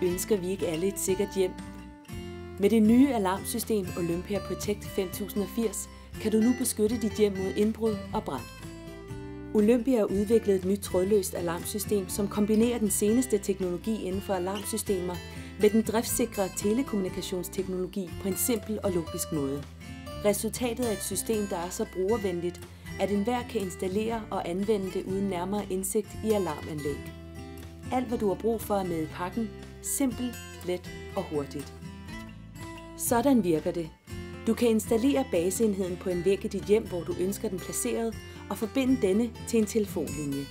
ønsker vi ikke alle et sikkert hjem. Med det nye alarmsystem Olympia Protect 5080 kan du nu beskytte dit hjem mod indbrud og brand. Olympia har udviklet et nyt trådløst alarmsystem, som kombinerer den seneste teknologi inden for alarmsystemer med den driftsikre telekommunikationsteknologi på en simpel og logisk måde. Resultatet er et system, der er så brugervenligt, at enhver kan installere og anvende det uden nærmere indsigt i alarmanlæg. Alt hvad du har brug for er med i pakken, simpelt, let og hurtigt. Sådan virker det. Du kan installere baseenheden på en væg i dit hjem, hvor du ønsker den placeret, og forbinde denne til en telefonlinje.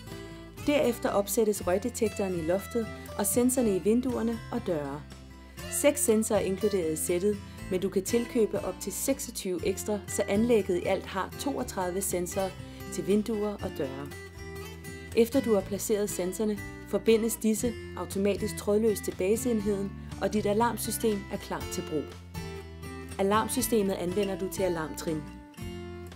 Derefter opsættes røgdetektoren i loftet og sensorerne i vinduerne og døre. 6 sensorer er inkluderet i sættet, men du kan tilkøbe op til 26 ekstra, så anlægget i alt har 32 sensorer til vinduer og døre. Efter du har placeret sensorerne, forbindes disse automatisk trådløst til baseenheden, og dit alarmsystem er klar til brug. Alarmsystemet anvender du til alarmtrin.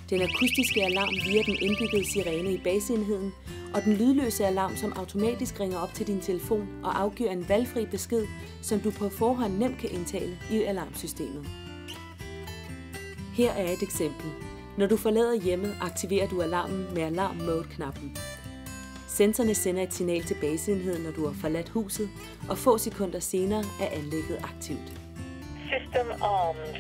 Den akustiske alarm via den indbyggede sirene i baseenheden, og den lydløse alarm, som automatisk ringer op til din telefon og afgiver en valgfri besked, som du på forhånd nemt kan indtale i alarmsystemet. Her er et eksempel. Når du forlader hjemmet, aktiverer du alarmen med Alarm Mode-knappen. Sensorerne sender et signal til baseenheden, når du har forladt huset, og få sekunder senere er anlægget aktivt. System armed.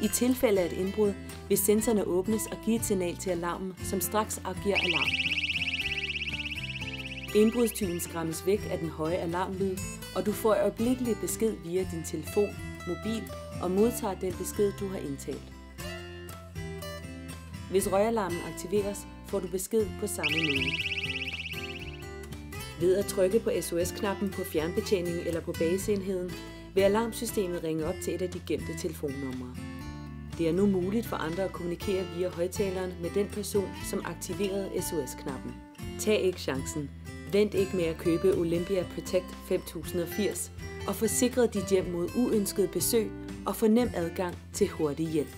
I tilfælde af et indbrud vil sensorerne åbnes og give et signal til alarmen, som straks afgiver alarm. Indbrudstyven skræmmes væk af den høje alarmlyd, og du får øjeblikkelig besked via din telefon, mobil og modtager den besked, du har indtalt. Hvis røgalarmen aktiveres, får du besked på samme måde. Ved at trykke på SOS-knappen på fjernbetjeningen eller på baseenheden, vil alarmsystemet ringe op til et af de gemte telefonnumre. Det er nu muligt for andre at kommunikere via højtaleren med den person, som aktiverede SOS-knappen. Tag ikke chancen. Vent ikke med at købe Olympia Protect 5080 og få sikret dit hjem mod uønskede besøg og få nem adgang til hurtig hjælp.